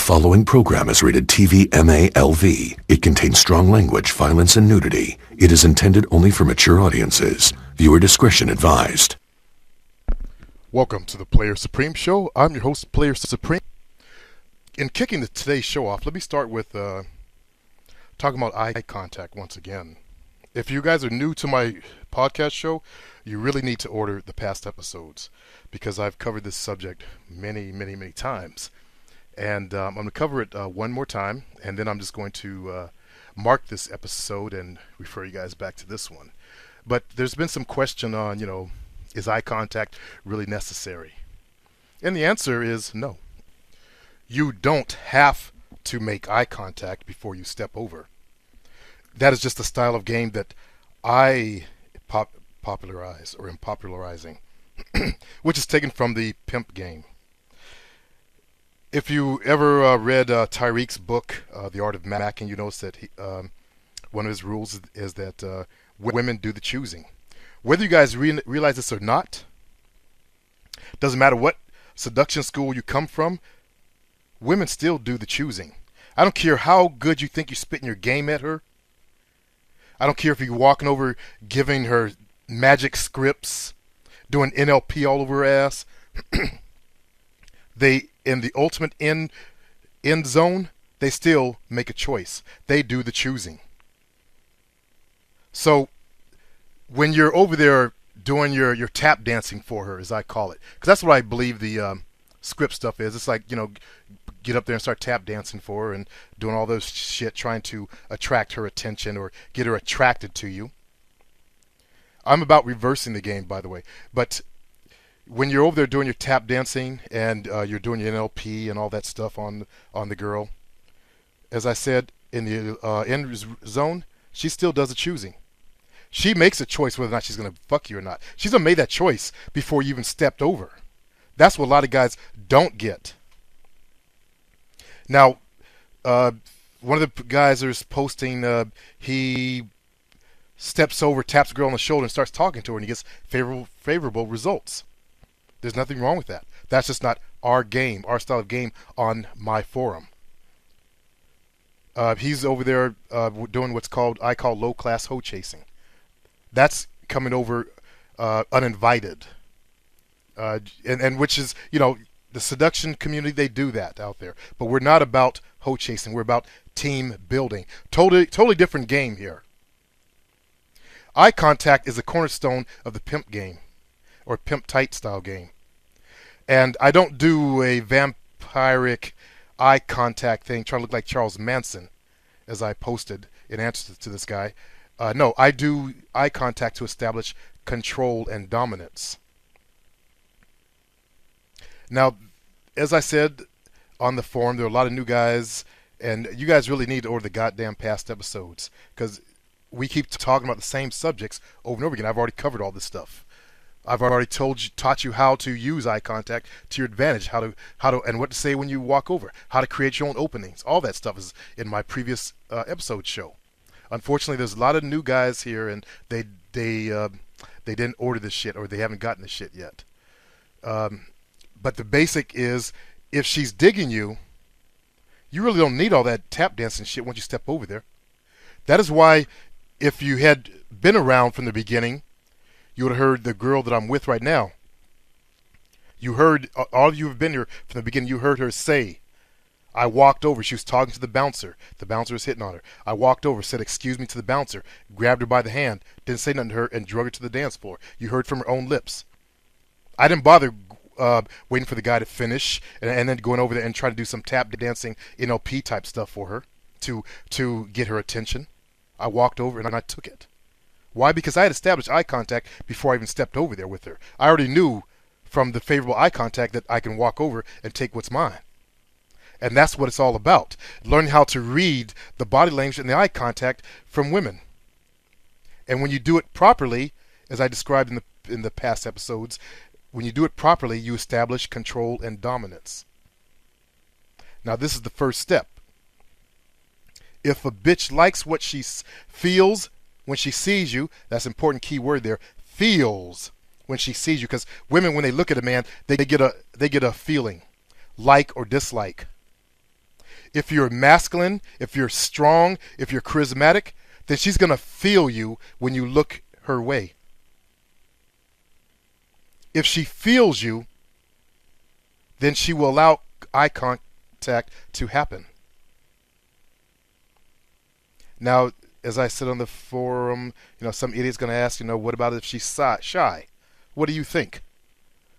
following program is rated TV MALV. It contains strong language, violence, and nudity. It is intended only for mature audiences. Viewer discretion advised. Welcome to the Player Supreme Show. I'm your host, Player Supreme. In kicking today's show off, let me start with talking about eye contact once again. If you guys are new to my podcast show, you really need to order the past episodes because I've covered this subject many times. And I'm going to cover it one more time, and then I'm just going to mark this episode and refer you guys back to this one. But there's been some question on, is eye contact really necessary? And the answer is no. You don't have to make eye contact before you step over. That is just a style of game that I popularize or am popularizing, which is taken from the pimp game. If you ever read Tariq's book, The Art of Macking, you notice that one of his rules is that women do the choosing. Whether you guys realize this or not, doesn't matter what seduction school you come from, women still do the choosing. I don't care how good you think you're spitting your game at her. I don't care if you're walking over giving her magic scripts, doing NLP all over her ass. They, in the ultimate end zone, they still make a choice. They do the choosing. So when you're over there doing your tap dancing for her, as I call it, because that's what I believe the script stuff is. It's like, get up there and start tap dancing for her and doing all those shit, trying to attract her attention or get her attracted to you. I'm about reversing the game, by the way. But when you're over there doing your tap dancing and you're doing your NLP and all that stuff on the girl, as I said, in the end zone, she still does the choosing. She makes a choice whether or not she's going to fuck you or not. She's going to make that choice before you even stepped over. That's what a lot of guys don't get. Now, one of the guys is posting, he steps over, taps the girl on the shoulder and starts talking to her, and he gets favorable results. There's nothing wrong with that. That's just not our game, our style of game on my forum. He's over there doing what's I call low-class hoe chasing. That's coming over uninvited. And which is, the seduction community, they do that out there. But we're not about hoe chasing. We're about team building. Totally different game here. Eye contact is a cornerstone of the pimp game, or pimp tight style game. And I don't do a vampiric eye contact thing trying to look like Charles Manson, as I posted in answer to this guy. No, I do eye contact to establish control and dominance. Now, as I said on the forum, there are a lot of new guys, and you guys really need to order the goddamn past episodes, because we keep talking about the same subjects over and over again. I've already covered all this stuff. I've already taught you how to use eye contact to your advantage, how to, and what to say when you walk over, how to create your own openings. All that stuff is in my previous episode show. Unfortunately, there's a lot of new guys here, and they didn't order this shit, or they haven't gotten this shit yet. But the basic is, if she's digging you, you really don't need all that tap dancing shit once you step over there. That is why, if you had been around from the beginning, you would have heard the girl that I'm with right now. You heard, all of you have been here from the beginning, you heard her say, I walked over, she was talking to the bouncer. The bouncer was hitting on her. I walked over, said excuse me to the bouncer, grabbed her by the hand, didn't say nothing to her, and drug her to the dance floor. You heard from her own lips. I didn't bother waiting for the guy to finish and then going over there and trying to do some tap dancing NLP type stuff for her to get her attention. I walked over and I took it. Why? Because I had established eye contact before I even stepped over there with her. I already knew from the favorable eye contact that I can walk over and take what's mine. And that's what it's all about. Learning how to read the body language and the eye contact from women. And when you do it properly, as I described in the past episodes, when you do it properly, you establish control and dominance. Now, this is the first step. If a bitch likes what she feels when she sees you, that's an important key word there, feels when she sees you, because women, when they look at a man, they get a feeling, like or dislike. If you're masculine, if you're strong, if you're charismatic, then she's going to feel you when you look her way. If she feels you, then she will allow eye contact to happen. Now, as I said on the forum, some idiot's going to ask, what about if she's shy? What do you think?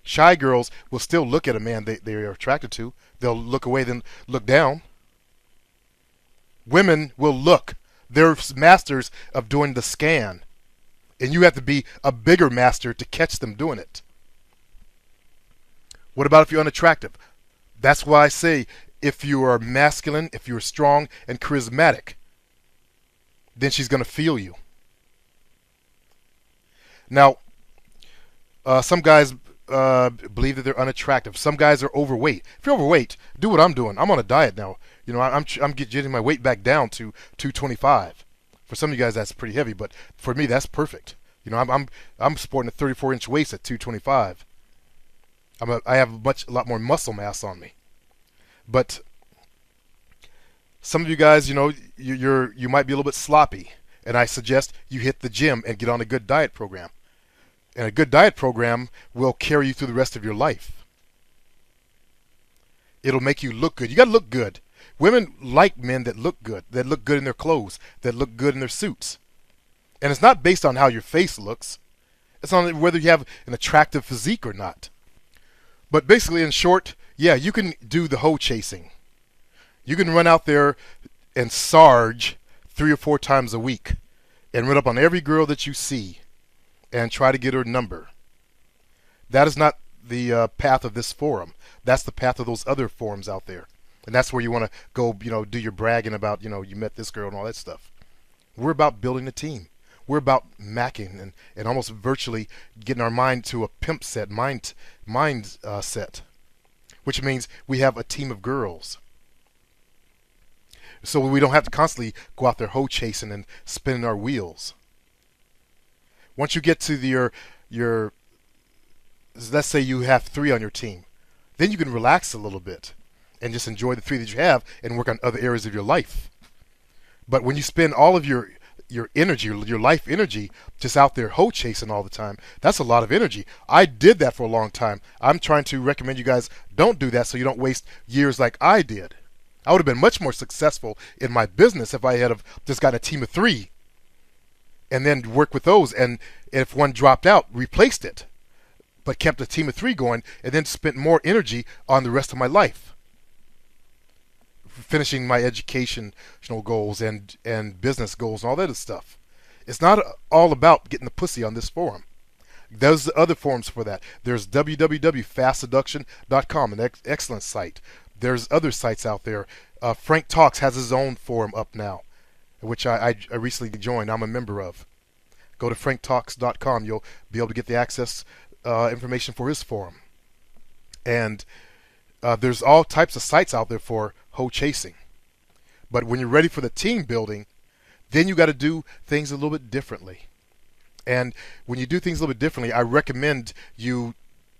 Shy girls will still look at a man they are attracted to. They'll look away, then look down. Women will look. They're masters of doing the scan. And you have to be a bigger master to catch them doing it. What about if you're unattractive? That's why I say if you are masculine, if you're strong and charismatic, then she's going to feel you. Now, some guys believe that they're unattractive. Some guys are overweight. If you're overweight, do what I'm doing. I'm on a diet now. I'm getting my weight back down to 225. For some of you guys, that's pretty heavy, but for me, that's perfect. I'm sporting a 34-inch waist at 225. I have a lot more muscle mass on me. But some of you guys, you might be a little bit sloppy, and I suggest you hit the gym and get on a good diet program. And a good diet program will carry you through the rest of your life. It'll make you look good. You got to look good. Women like men that look good in their clothes, that look good in their suits. And it's not based on how your face looks. It's on whether you have an attractive physique or not. But basically, in short, yeah, you can do the hoe chasing. You can run out there and sarge 3 or 4 times a week and run up on every girl that you see and try to get her number. That is not the path of this forum. That's the path of those other forums out there. And that's where you want to go, do your bragging about, you met this girl and all that stuff. We're about building a team. We're about macking and almost virtually getting our mind to a pimp set, mind set, which means we have a team of girls. So we don't have to constantly go out there hoe chasing and spinning our wheels. Once you get to your let's say you have 3 on your team, then you can relax a little bit and just enjoy the 3 that you have and work on other areas of your life. But when you spend all of your energy, your life energy, just out there hoe chasing all the time, that's a lot of energy. I did that for a long time. I'm trying to recommend you guys don't do that so you don't waste years like I did. I would have been much more successful in my business if I had have just got a team of 3 and then worked with those, and if one dropped out, replaced it, but kept a team of 3 going and then spent more energy on the rest of my life, finishing my educational goals and business goals and all that other stuff. It's not all about getting the pussy on this forum. There's other forums for that. There's www.fastseduction.com, an excellent site. There's other sites out there. Frank Talks has his own forum up now, which I recently joined. I'm a member of. Go to franktalks.com. You'll be able to get the access information for his forum. And there's all types of sites out there for hoe chasing. But when you're ready for the team building, then you got to do things a little bit differently. And when you do things a little bit differently, I recommend you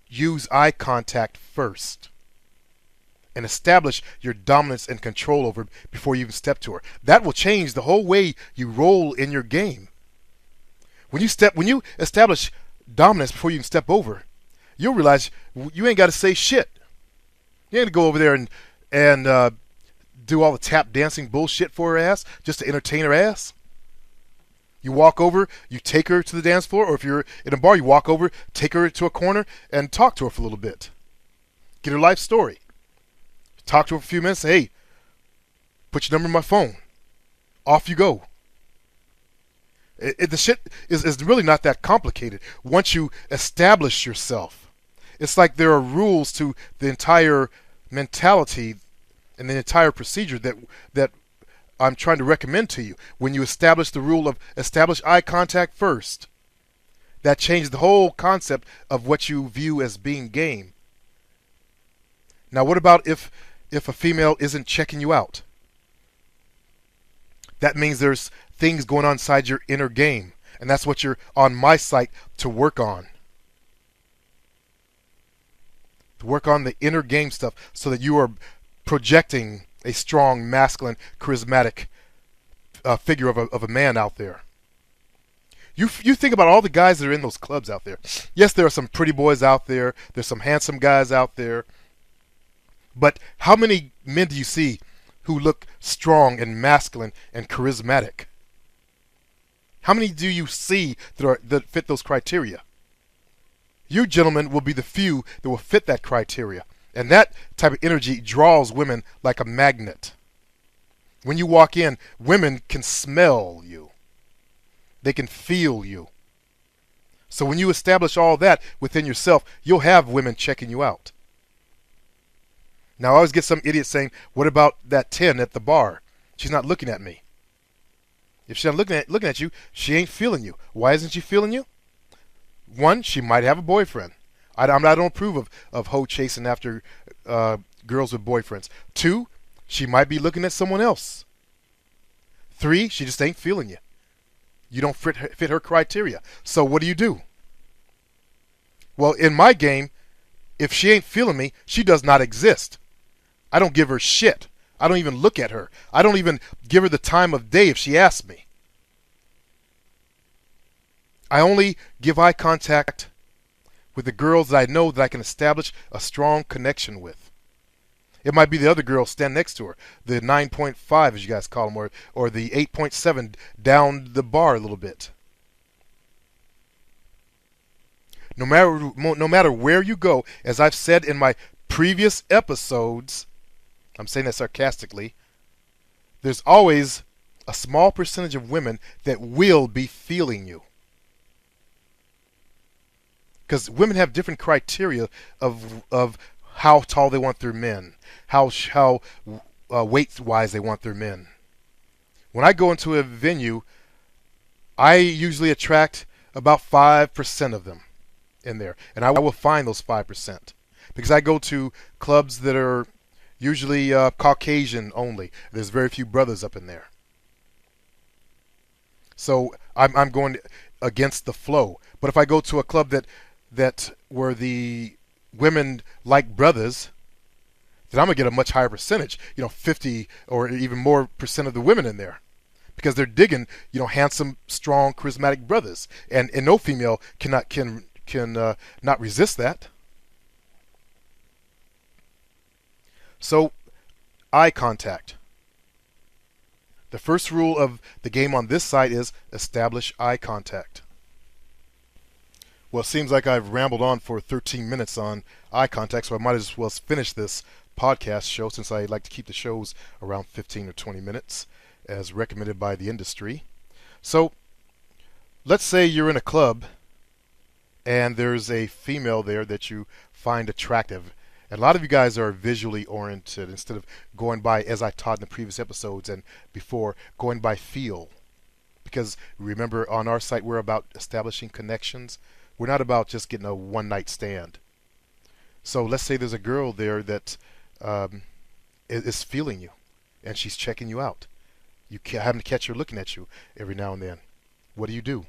use eye contact first and establish your dominance and control over her before you even step to her. That will change the whole way you roll in your game. When you establish dominance before you can step over, you'll realize you ain't got to say shit. You ain't to go over there and do all the tap dancing bullshit for her ass just to entertain her ass. You walk over, you take her to the dance floor, or if you're in a bar, you walk over, take her to a corner, and talk to her for a little bit. Get her life story. Talk to her for a few minutes, say, hey, put your number in my phone. Off you go. The shit is really not that complicated once you establish yourself. It's like there are rules to the entire mentality and the entire procedure that I'm trying to recommend to you. When you establish the rule of establish eye contact first, that changes the whole concept of what you view as being game. Now, what about if a female isn't checking you out? That means there's things going on inside your inner game, and that's what you're on my site to work on. To work on the inner game stuff so that you are projecting a strong, masculine, charismatic figure of a man out there. You think about all the guys that are in those clubs out there. Yes, there are some pretty boys out there. There's some handsome guys out there. But how many men do you see who look strong and masculine and charismatic? How many do you see that fit those criteria? You gentlemen will be the few that will fit that criteria. And that type of energy draws women like a magnet. When you walk in, women can smell you. They can feel you. So when you establish all that within yourself, you'll have women checking you out. Now I always get some idiot saying, what about that 10 at the bar? She's not looking at me. If she's not looking at you, she ain't feeling you. Why isn't she feeling you? One, she might have a boyfriend. I don't approve of hoe chasing after girls with boyfriends. Two, she might be looking at someone else. Three, she just ain't feeling you. You don't fit her criteria. So what do? Well, in my game, if she ain't feeling me, she does not exist. I don't give her shit. I don't even look at her. I don't even give her the time of day if she asks me. I only give eye contact with the girls that I know that I can establish a strong connection with. It might be the other girl standing next to her, the 9.5 as you guys call them, or the 8.7 down the bar a little bit. No matter where you go, as I've said in my previous episodes, I'm saying that sarcastically, there's always a small percentage of women that will be feeling you. Because women have different criteria of how tall they want their men, how weight-wise they want their men. When I go into a venue, I usually attract about 5% of them in there. And I will find those 5%. Because I go to clubs that are usually Caucasian only. There's very few brothers up in there. So I'm going against the flow. But if I go to a club that where the women like brothers, then I'm going to get a much higher percentage. 50 or even more percent of the women in there. Because they're digging, handsome, strong, charismatic brothers. And no female can not resist that. So, eye contact. The first rule of the game on this site is establish eye contact. Well, it seems like I've rambled on for 13 minutes on eye contact, so I might as well finish this podcast show since I like to keep the shows around 15 or 20 minutes as recommended by the industry. So, let's say you're in a club and there's a female there that you find attractive. And a lot of you guys are visually oriented instead of going by, as I taught in the previous episodes and before, going by feel. Because remember, on our site, we're about establishing connections. We're not about just getting a one-night stand. So let's say there's a girl there that is feeling you, and she's checking you out. You happen to catch her looking at you every now and then. What do?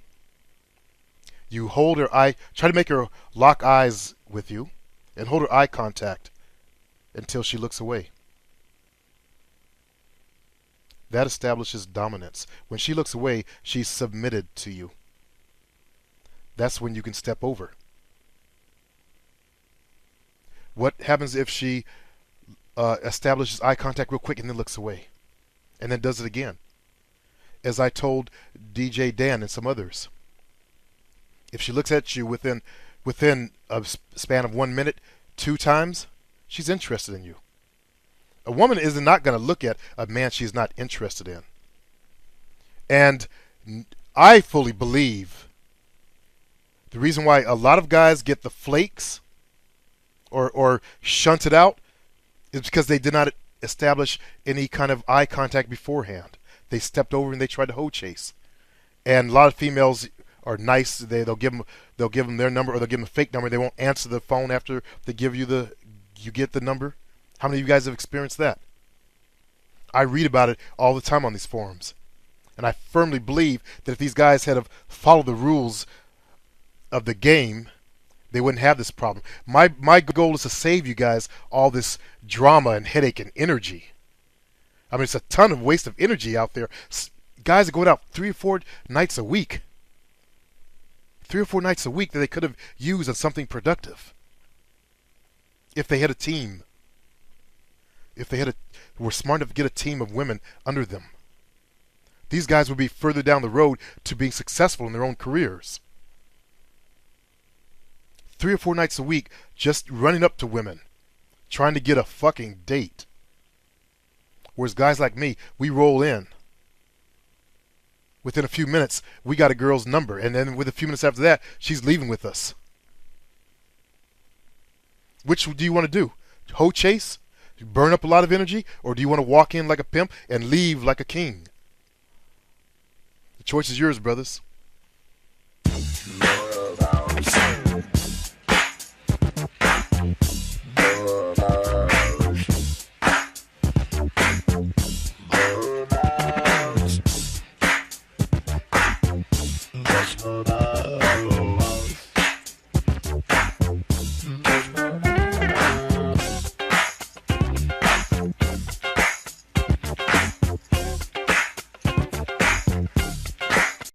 You hold her eye, try to make her lock eyes with you, and hold her eye contact until she looks away. That establishes dominance. When she looks away, she's submitted to you. That's when you can step over. What happens if she establishes eye contact real quick and then looks away? And then does it again? As I told DJ Dan and some others, if she looks at you within a span of 1 minute 2 times, she's interested in you. A woman is not going to look at a man she's not interested in. And I fully believe the reason why a lot of guys get the flakes or shunted out is because they did not establish any kind of eye contact beforehand. They stepped over and they tried to hoe chase. And a lot of females are nice. They'll give them their number, or they'll give them a fake number. They won't answer the phone after they give you you get the number. How many of you guys have experienced that? I read about it all the time on these forums. And I firmly believe that if these guys had followed the rules of the game, they wouldn't have this problem. My goal is to save you guys all this drama and headache and energy. I mean, it's a ton of waste of energy out there. Guys are going out 3 or 4 nights a week. 3 or 4 nights a week that they could have used on something productive. If they had a team. If they were smart enough to get a team of women under them. These guys would be further down the road to being successful in their own careers. 3 or 4 nights a week just running up to women, trying to get a fucking date. Whereas guys like me, we roll in. Within a few minutes, we got a girl's number, and then with a few minutes after that, she's leaving with us. Which do you want to do? Hoe chase? Burn up a lot of energy? Or do you want to walk in like a pimp and leave like a king? The choice is yours, brothers. Oh,